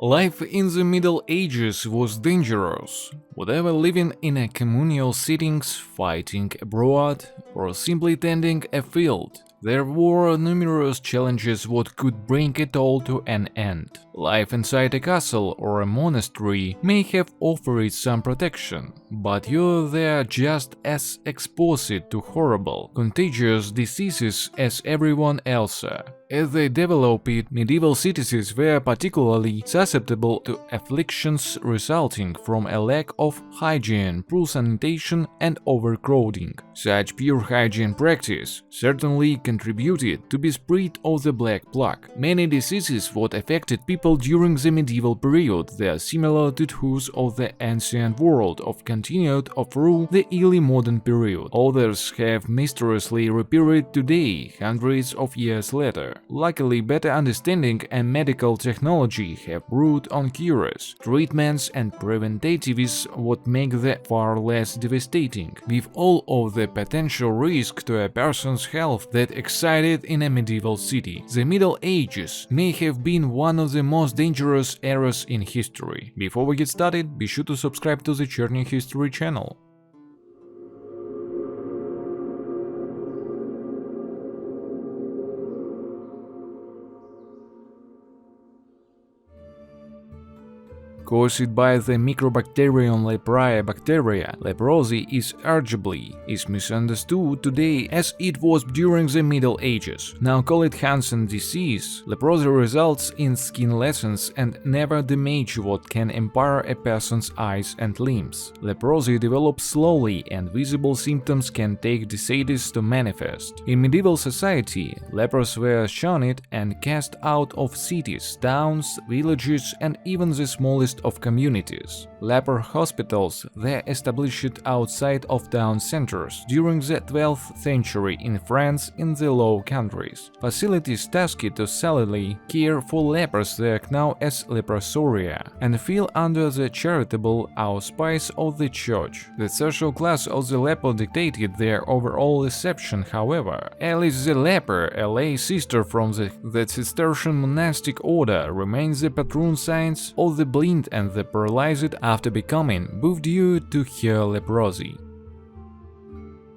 Life in the Middle Ages was dangerous. Whether living in a communal settings, fighting abroad, or simply tending a field, there were numerous challenges what could bring it all to an end. Life inside a castle or a monastery may have offered some protection, but you're there just as exposed to horrible, contagious diseases as everyone else. As they developed, medieval cities were particularly susceptible to afflictions resulting from a lack of hygiene, poor sanitation, and overcrowding. Such poor hygiene practice certainly contributed to the spread of the Black Plague. Many diseases what affected people during the medieval period were similar to those of the ancient world of continued through the early modern period. Others have mysteriously reappeared today, hundreds of years later. Luckily, better understanding and medical technology have brought on cures, treatments and preventatives what make them far less devastating, with all of the potential risk to a person's health that existed in a medieval city. The Middle Ages may have been one of the most dangerous eras in history. Before we get started, be sure to subscribe to the Cherny History channel. Caused by the microbacterium Leprae bacteria, leprosy is arguably misunderstood today as it was during the Middle Ages. Now call it Hansen disease. Leprosy results in skin lesions and never damage what can impair a person's eyes and limbs. Leprosy develops slowly and visible symptoms can take decades to manifest. In medieval society, lepers were shunned and cast out of cities, towns, villages, and even the smallest of communities. Leper hospitals were established outside of town centers during the 12th century in France in the Low Countries. Facilities tasked to solely care for lepers were known as leprosoria and fell under the charitable auspice of the church. The social class of the leper dictated their overall reception, however. Alice the leper, a lay sister from the Cistercian monastic order, remains the patron saint of the blind and the paralyzed after becoming both due to her leprosy.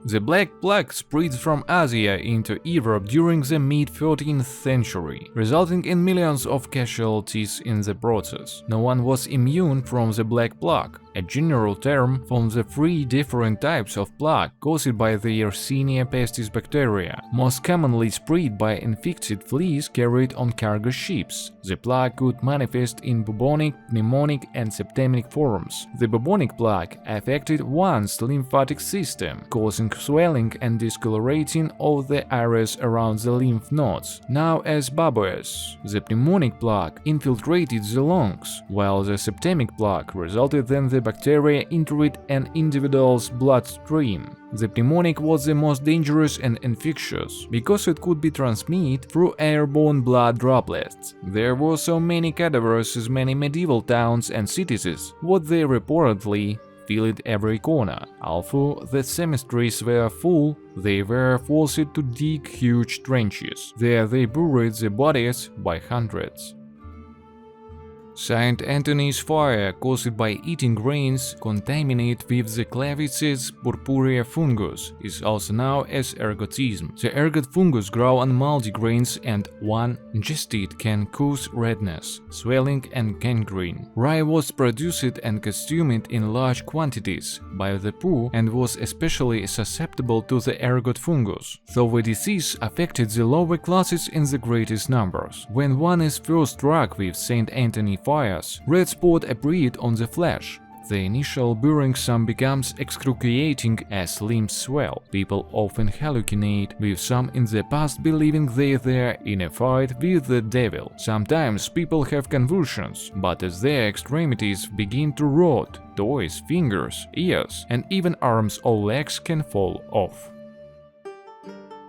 The Black Plague spread from Asia into Europe during the mid-13th century, resulting in millions of casualties in the process. No one was immune from the Black Plague, a general term for the three different types of plague caused by the Yersinia pestis bacteria, most commonly spread by infected fleas carried on cargo ships. The plague could manifest in bubonic, pneumonic, and septemic forms. The bubonic plague affected one's lymphatic system, causing swelling and discolorating of the areas around the lymph nodes, known as buboes. The pneumonic plague infiltrated the lungs, while the septemic plague resulted when the bacteria entered an individual's bloodstream. The pneumonic was the most dangerous and infectious, because it could be transmitted through airborne blood droplets. There were so many cadavers as many medieval towns and cities, what they reportedly filled every corner. Although the cemeteries were full, they were forced to dig huge trenches. There they buried the bodies by hundreds. Saint Anthony's fire, caused by eating grains contaminated with the Clavices purpurea fungus, is also known as ergotism. The ergot fungus grows on moldy grains and, when ingested, can cause redness, swelling, and gangrene. Rye was produced and consumed in large quantities by the poor and was especially susceptible to the ergot fungus, though the disease affected the lower classes in the greatest numbers. When one is first struck with Saint Anthony fires, red spot appeared on the flesh. The initial burning some becomes excruciating as limbs swell. People often hallucinate, with some in the past believing they are in a fight with the devil. Sometimes people have convulsions, but as their extremities begin to rot, toes, fingers, ears, and even arms or legs can fall off.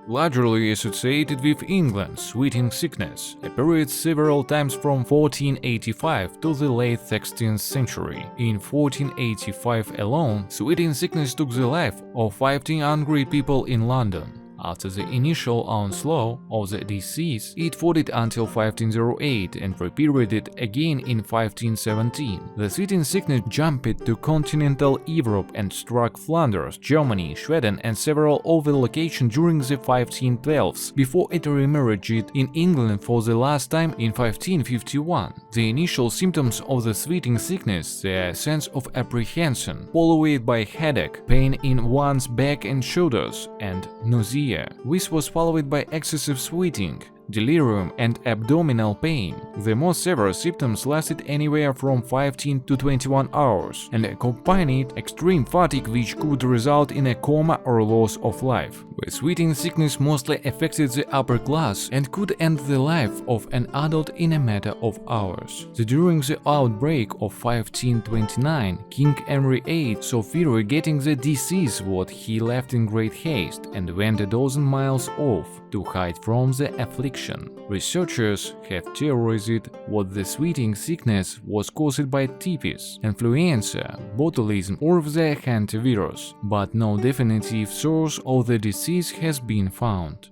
Largely associated with England, sweating sickness appeared several times from 1485 to the late 16th century. In 1485 alone, sweating sickness took the life of 15 hungry people in London. After the initial onslaught of the disease, it fought it until 1508 and repeated it again in 1517. The sweating sickness jumped to continental Europe and struck Flanders, Germany, Sweden and several other locations during the 1512s, before it reemerged in England for the last time in 1551. The initial symptoms of the sweating sickness, the sense of apprehension, followed by headache, pain in one's back and shoulders, and nausea. This was followed by excessive sweating, delirium and abdominal pain. The most severe symptoms lasted anywhere from 15 to 21 hours and accompanied extreme fatigue, which could result in a coma or loss of life. The sweating sickness mostly affected the upper class and could end the life of an adult in a matter of hours. During the outbreak of 1529, King Henry VIII saw fear getting the disease what he left in great haste and went a dozen miles off to hide from the affliction. Researchers have theorized what the sweating sickness was caused by typhus, influenza, botulism or the hantavirus, but no definitive source of the disease has been found.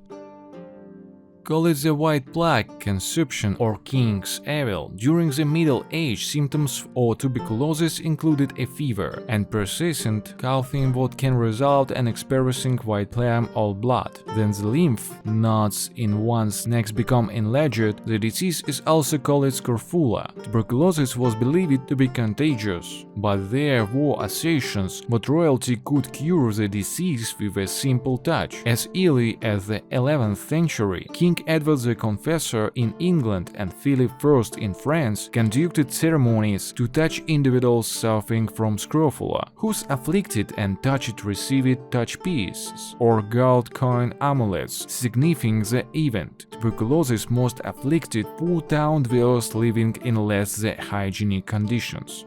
Call it the white plague, consumption or king's evil. During the Middle Age, symptoms of tuberculosis included a fever and persistent coughing what can result in experiencing white phlegm or blood. Then the lymph nodes in one's neck become enlarged. The disease is also called scrofula. Tuberculosis was believed to be contagious, but there were assertions that royalty could cure the disease with a simple touch. As early as the 11th century, King Edward the Confessor in England and Philip I in France conducted ceremonies to touch individuals suffering from scrofula, whose afflicted and touched received touch pieces or gold coin amulets signifying the event. Tuberculosis most afflicted poor town dwellers living in less than hygienic conditions.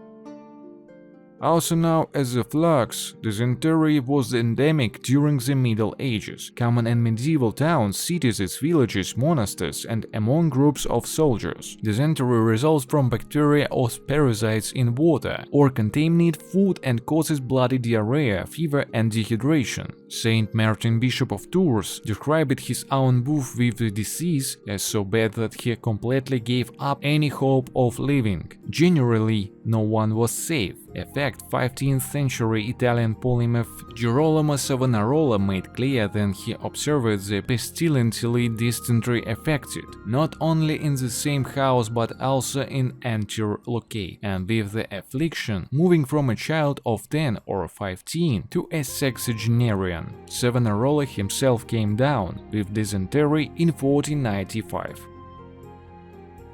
Also known as the flux, dysentery was endemic during the Middle Ages, common in medieval towns, cities, villages, monasteries, and among groups of soldiers. Dysentery results from bacteria or parasites in water, or contaminated food and causes bloody diarrhea, fever, and dehydration. Saint Martin, Bishop of Tours, described his own bout with the disease as so bad that he completely gave up any hope of living. Generally, no one was safe. A fact 15th century Italian polymath Girolamo Savonarola made clear when he observed the pestilentially dysentery affected, not only in the same house but also in entire locale, and with the affliction moving from a child of 10 or 15 to a sexagenarian. Savonarola himself came down with dysentery in 1495.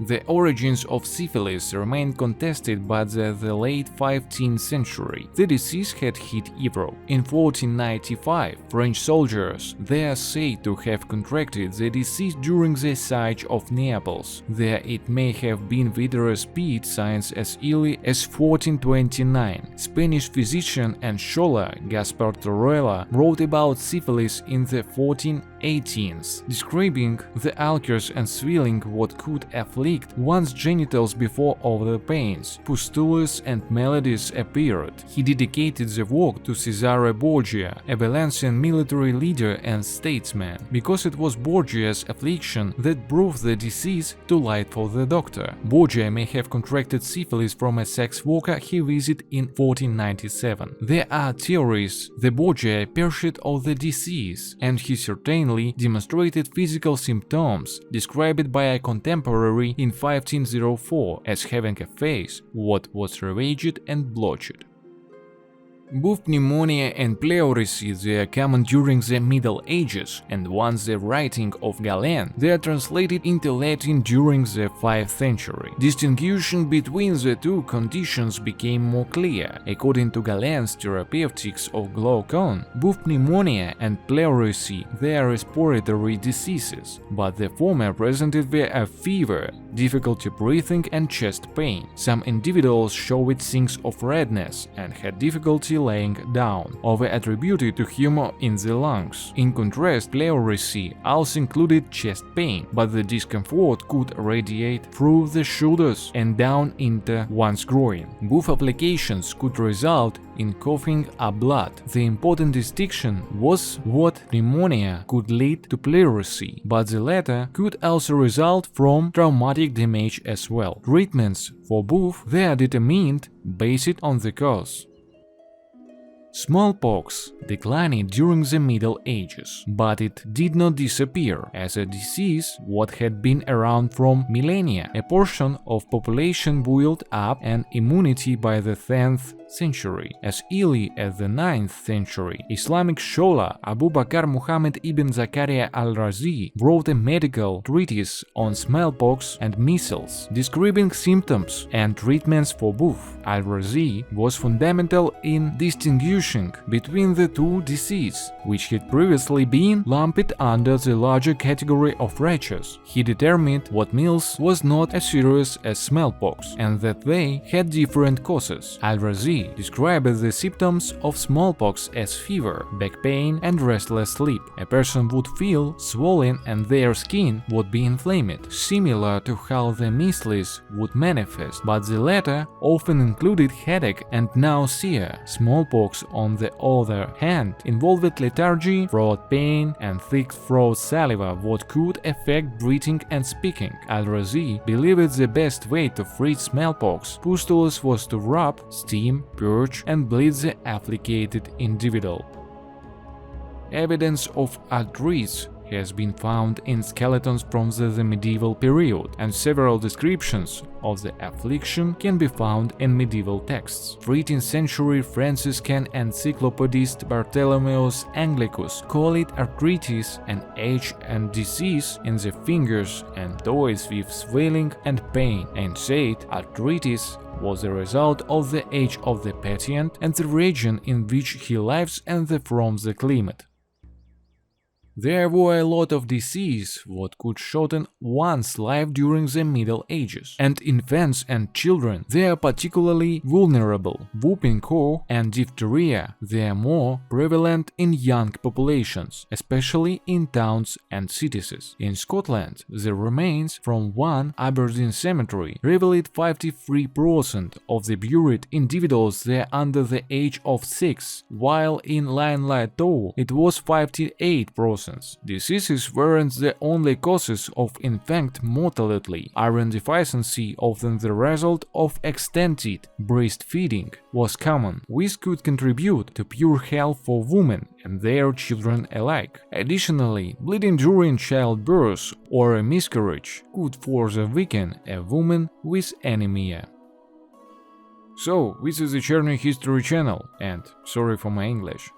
The origins of syphilis remain contested by the late 15th century. The disease had hit Europe. In 1495, French soldiers, they are said to have contracted the disease during the siege of Naples. There it may have been with rapid signs as early as 1429. Spanish physician and scholar Gaspar Torrella wrote about syphilis in the 1418s, describing the ulcers and swelling what could afflict one's genitals before all the pains, pustules and maladies appeared. He dedicated the work to Cesare Borgia, a Valencian military leader and statesman, because it was Borgia's affliction that brought the disease to light for the doctor. Borgia may have contracted syphilis from a sex worker he visited in 1497. There are theories that Borgia perished of the disease, and he certainly demonstrated physical symptoms described by a contemporary in 1504 as having a face what was ravaged and blotched. Both pneumonia and pleurisy they are common during the Middle Ages, and once the writing of Galen, they are translated into Latin during the 5th century. Distinction between the two conditions became more clear. According to Galen's Therapeutics of Glaucon, both pneumonia and pleurisy they are respiratory diseases, but the former presented with a fever, difficulty breathing and chest pain. Some individuals showed signs of redness and had difficulty laying down, often attributed to humor in the lungs. In contrast, pleurisy also included chest pain, but the discomfort could radiate through the shoulders and down into one's groin. Both applications could result in coughing up blood. The important distinction was what pneumonia could lead to pleurisy, but the latter could also result from traumatic damage as well. Treatments for both were determined based on the cause. Smallpox declined during the Middle Ages, but it did not disappear as a disease what had been around from millennia. A portion of population built up an immunity by the 10th century. As early as the 9th century, Islamic scholar Abu Bakr Muhammad ibn Zakaria al-Razi wrote a medical treatise on smallpox and measles, describing symptoms and treatments for both. Al-Razi was fundamental in distinguishing between the two diseases, which had previously been lumped under the larger category of rages. He determined what measles was not as serious as smallpox and that they had different causes. Al-Razi described the symptoms of smallpox as fever, back pain, and restless sleep. A person would feel swollen and their skin would be inflamed, similar to how the measles would manifest, but the latter often included headache and nausea. Smallpox, on the other hand, involved lethargy, throat pain, and thick throat saliva what could affect breathing and speaking. Al-Razi believed the best way to treat smallpox pustules was to rub, steam, purge, and bleed the afflicted individual. Evidence of arthritis has been found in skeletons from the medieval period, and several descriptions of the affliction can be found in medieval texts. 13th century Franciscan encyclopedist Bartholomeus Anglicus called it arthritis, an age and disease in the fingers and toes with swelling and pain, and said arthritis was the result of the age of the patient and the region in which he lives and from the climate. There were a lot of diseases what could shorten one's life during the Middle Ages, and infants and children they are particularly vulnerable. Whooping cough and diphtheria they are more prevalent in young populations, especially in towns and cities. In Scotland, the remains from one Aberdeen cemetery revealed 53% of the buried individuals there under the age of 6, while in Llanlato it was 58%. Diseases weren't the only causes of infant mortality. Iron deficiency, often the result of extended breastfeeding, was common, which could contribute to poor health for women and their children alike. Additionally, bleeding during childbirth or a miscarriage could further weaken a woman with anemia. So, this is the Cherny History channel, and sorry for my English.